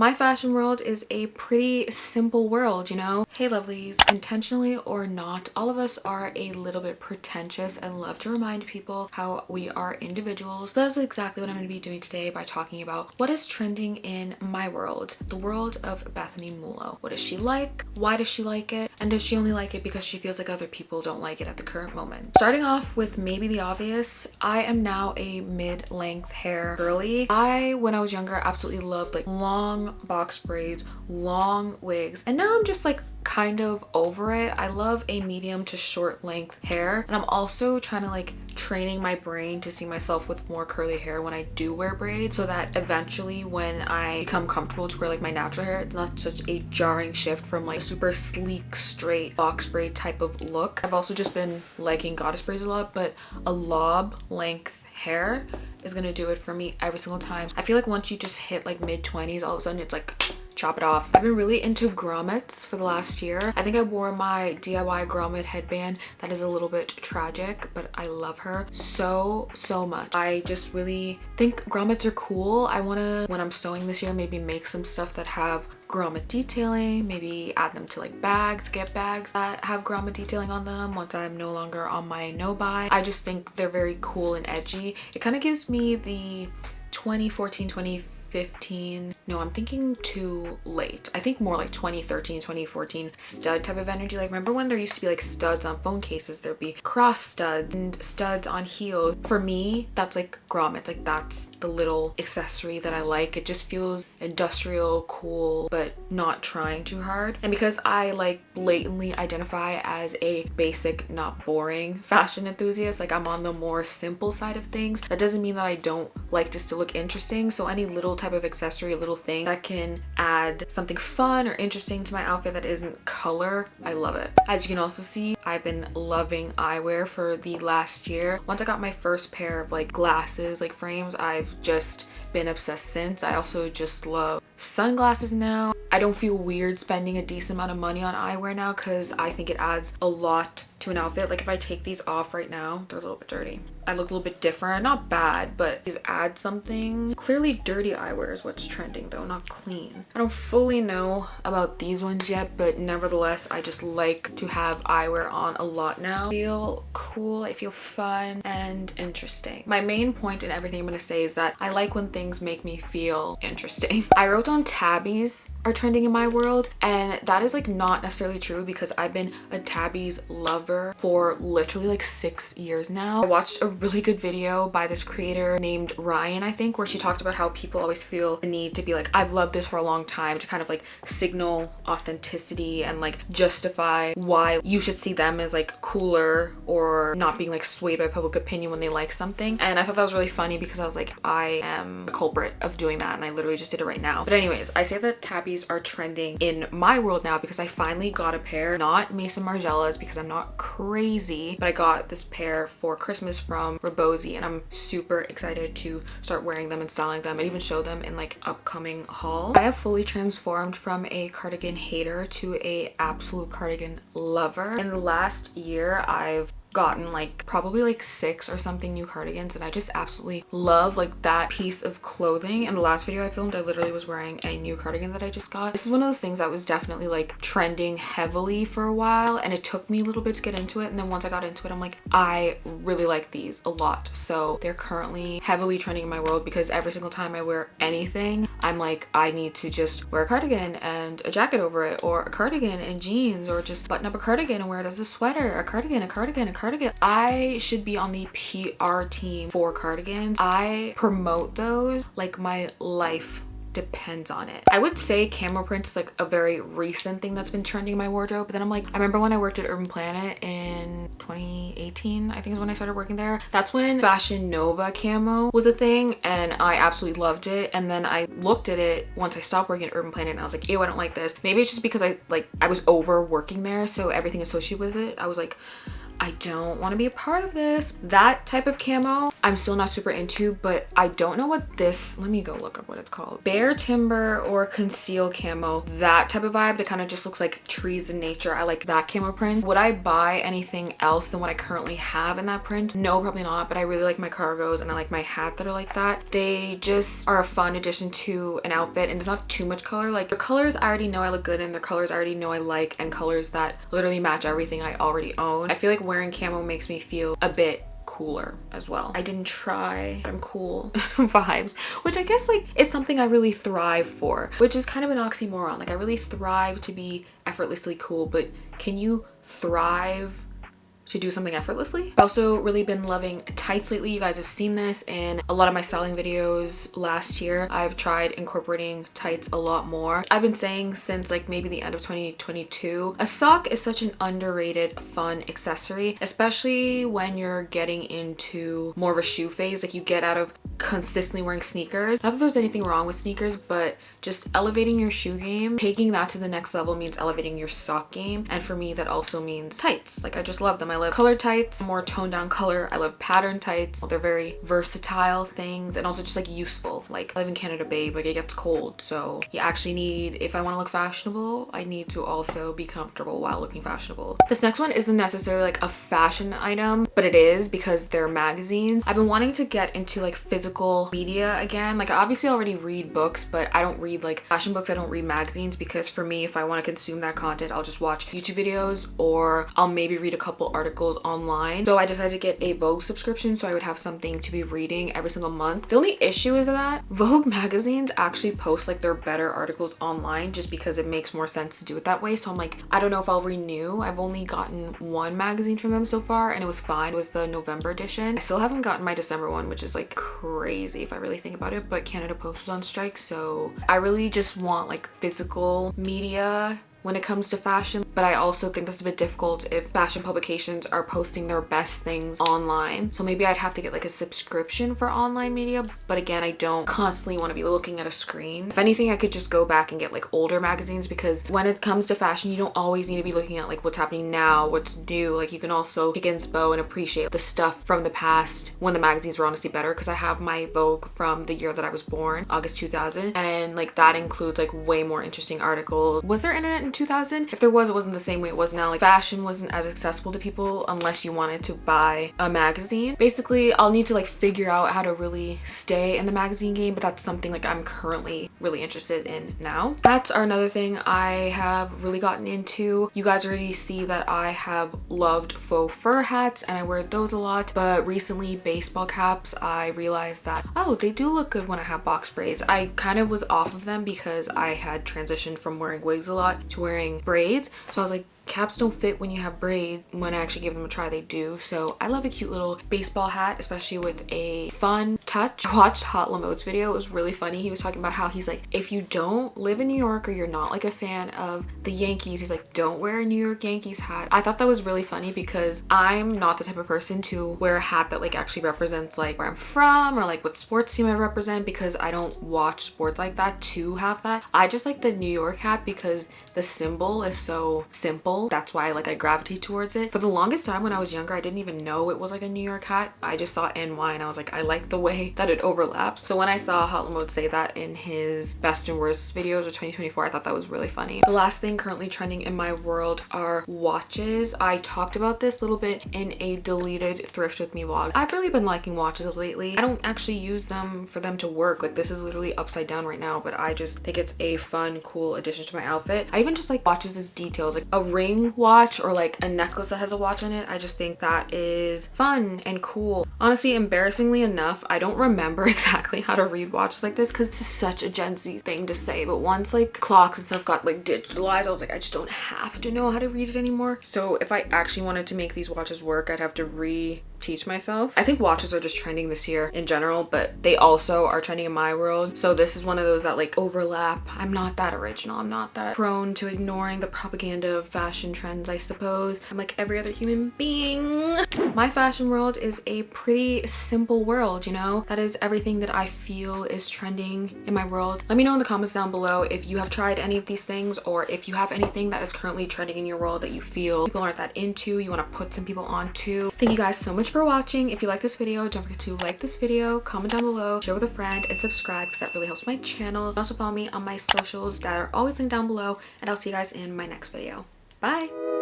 My fashion world is a pretty simple world, you know? Hey lovelies, intentionally or not, all of us are a little bit pretentious and love to remind people how we are individuals. So that's exactly what I'm going to be doing today by talking about what is trending in my world, the world of Bethany Mulo. What does she like? Why does she like it? And does she only like it because she feels like other people don't like it at the current moment? Starting off with maybe the obvious, I am now a mid-length hair girly. When I was younger, absolutely loved like long box braids, long wigs, and now I'm just like kind of over it. I love a medium to short length hair, and I'm also trying to like training my brain to see myself with more curly hair when I do wear braids, so that eventually when I become comfortable to wear like my natural hair, it's not such a jarring shift from like super sleek straight box braid type of look. I've also just been liking goddess braids a lot, but a lob length hair is gonna do it for me every single time. I feel like once you just hit like mid-20s, all of a sudden it's like chop it off. I've been really into grommets for the last year. I think I wore my DIY grommet headband. That is a little bit tragic, but I love her so much. I just really think grommets are cool. I want to, when I'm sewing this year, maybe make some stuff that have grommet detailing, maybe add them to like bags, get bags that have grommet detailing on them once I'm no longer on my no buy. I just think they're very cool and edgy. It kind of gives me the 2014, 2015, no, I'm thinking too late. I think more like 2013, 2014 stud type of energy. Like, remember when there used to be like studs on phone cases? There'd be cross studs and studs on heels. For me, that's like grommets. Like, that's the little accessory that I like. It just feels industrial, cool, but not trying too hard. And because I like blatantly identify as a basic, not boring fashion enthusiast, like I'm on the more simple side of things, that doesn't mean that I don't like to still look interesting. So any little type of accessory, little thing that can add something fun or interesting to my outfit that isn't color, I love it. As you can also see, I've been loving eyewear for the last year. Once I got my first pair of like glasses, like frames, I've just been obsessed since. I also just love sunglasses now. I don't feel weird spending a decent amount of money on eyewear now because I think it adds a lot to an outfit. Like if I take these off right now, they're a little bit dirty. I look a little bit different, not bad, but these add something. Clearly dirty eyewear is what's trending though, not clean. I don't fully know about these ones yet, but nevertheless, I just like to have eyewear on a lot now. I feel cool, I feel fun and interesting. My main point in everything I'm gonna say is that I like when things make me feel interesting. I wrote down tabis are trending in my world, and that is like not necessarily true because I've been a tabis lover for literally like 6 years now. I watched a really good video by this creator named Ryan, I think, where she talked about how people always feel the need to be like, I've loved this for a long time, to kind of like signal authenticity and like justify why you should see them as like cooler or not being like swayed by public opinion when they like something. And I thought that was really funny because I was like, I am a culprit of doing that, and I literally just did it right now. But anyways, I say that tabis are trending in my world now because I finally got a pair, not Mason Margielas because I'm not crazy, but I got this pair for Christmas from Rebosi, and I'm super excited to start wearing them and styling them and even show them in like upcoming hauls. I have fully transformed from a cardigan hater to a absolute cardigan lover. In the last year, I've gotten like probably like 6 or something new cardigans, and I just absolutely love like that piece of clothing. In the last video I filmed, I literally was wearing a new cardigan that I just got. This is one of those things that was definitely like trending heavily for a while, and it took me a little bit to get into it, and then once I got into it, I'm like, I really like these a lot. So they're currently heavily trending in my world because every single time I wear anything, I'm like, I need to just wear a cardigan and a jacket over it, or a cardigan and jeans, or just button up a cardigan and wear it as a sweater. A cardigan, a cardigan, a cardigan. I should be on the PR team for cardigans. I promote those like my life depends on it. I would say camo print is like a very recent thing that's been trending in my wardrobe, but then I'm like, I remember when I worked at Urban Planet in 2018, I think is when I started working there. That's when Fashion Nova camo was a thing, and I absolutely loved it. And then I looked at it once I stopped working at Urban Planet, and I was like, ew, I don't like this. Maybe it's just because I was over working there, so everything associated with it, I was like, I don't want to be a part of this. That type of camo, I'm still not super into, but I don't know what this, let me go look up what it's called. Bare timber or conceal camo, that type of vibe that kind of just looks like trees in nature. I like that camo print. Would I buy anything else than what I currently have in that print? No, probably not, but I really like my cargos and I like my hat that are like that. They just are a fun addition to an outfit, and it's not too much color. Like the colors I already know I look good in, the colors I already know I like, and colors that literally match everything I already own. I feel like wearing camo makes me feel a bit cooler as well. I didn't try I'm cool vibes, which I guess like is something I really thrive for, which is kind of an oxymoron. Like I really thrive to be effortlessly cool, but can you thrive to do something effortlessly? I've also really been loving tights lately. You guys have seen this in a lot of my styling videos last year. I've tried incorporating tights a lot more. I've been saying since like maybe the end of 2022, a sock is such an underrated fun accessory, especially when you're getting into more of a shoe phase. Like you get out of consistently wearing sneakers. Not that there's anything wrong with sneakers, but just elevating your shoe game, taking that to the next level means elevating your sock game. And for me, that also means tights. Like I just love them. I love color tights, more toned down color. I love pattern tights. They're very versatile things and also just like useful. Like I live in Canada, babe, like it gets cold. So you actually need, if I want to look fashionable, I need to also be comfortable while looking fashionable. This next one isn't necessarily like a fashion item, but it is because they're magazines. I've been wanting to get into like physical media again. Like I obviously already read books, but I don't read like fashion books. I don't read magazines because for me, if I want to consume that content, I'll just watch YouTube videos or I'll maybe read a couple articles online. So I decided to get a Vogue subscription so I would have something to be reading every single month. The only issue is that Vogue magazines actually post like their better articles online just because it makes more sense to do it that way. So I'm like, I don't know if I'll renew. I've only gotten one magazine from them so far and it was fine. It was the November edition. I still haven't gotten my December one, which is like crazy if I really think about it, but Canada Post was on strike. So I really just want like physical media when it comes to fashion, but I also think that's a bit difficult if fashion publications are posting their best things online. So maybe I'd have to get like a subscription for online media, but again, I don't constantly want to be looking at a screen. If anything, I could just go back and get like older magazines, because when it comes to fashion, you don't always need to be looking at like what's happening now, what's new. Like you can also pick inspo and appreciate the stuff from the past when the magazines were honestly better, because I have my Vogue from the year that I was born, August 2000, and like that includes like way more interesting articles. Was there internet in 2000? If there was, it wasn't the same way it was now. Like fashion wasn't as accessible to people unless you wanted to buy a magazine. Basically, I'll need to like figure out how to really stay in the magazine game, but that's something like I'm currently really interested in now. Hats are another thing I have really gotten into. You guys already see that I have loved faux fur hats and I wear those a lot, but recently baseball caps, I realized that, oh, they do look good when I have box braids. I kind of was off of them because I had transitioned from wearing wigs a lot to wearing braids. So I was like, caps don't fit when you have braids. When I actually give them a try, they do. So I love a cute little baseball hat, especially with a fun touch. I watched Hot Lamote's video. It was really funny. He was talking about how he's like, if you don't live in New York or you're not like a fan of the Yankees, he's like, don't wear a New York Yankees hat. I thought that was really funny because I'm not the type of person to wear a hat that like actually represents like where I'm from or like what sports team I represent, because I don't watch sports like that to have that. I just like the New York hat because the symbol is so simple. That's why I gravitate towards it. For the longest time when I was younger, I didn't even know it was like a New York hat. I just saw NY and I was like, I like the way that it overlaps. So when I saw Hot Lamote say that in his best and worst videos of 2024, I thought that was really funny. The last thing currently trending in my world are watches. I talked about this a little bit in a deleted Thrift With Me vlog. I've really been liking watches lately. I don't actually use them for them to work. Like this is literally upside down right now, but I just think it's a fun, cool addition to my outfit. I even just like watches as details, like a ring watch or like a necklace that has a watch on it. I just think that is fun and cool. Honestly, embarrassingly enough, I don't remember exactly how to read watches like this because this is such a Gen Z thing to say, but once like clocks and stuff got like digitalized, I was like, I just don't have to know how to read it anymore. So if I actually wanted to make these watches work, I'd have to teach myself. I think watches are just trending this year in general, but they also are trending in my world. So this is one of those that like overlap. I'm not that original. I'm not that prone to ignoring the propaganda of fashion trends, I suppose. I'm like every other human being. My fashion world is a pretty simple world, you know? That is everything that I feel is trending in my world. Let me know in the comments down below if you have tried any of these things, or if you have anything that is currently trending in your world that you feel people aren't that into, you want to put some people onto. Thank you guys so much for watching. If you like this video, don't forget to like this video, comment down below, share with a friend, and subscribe because that really helps my channel. Also follow me on my socials that are always linked down below, and I'll see you guys in my next video. Bye!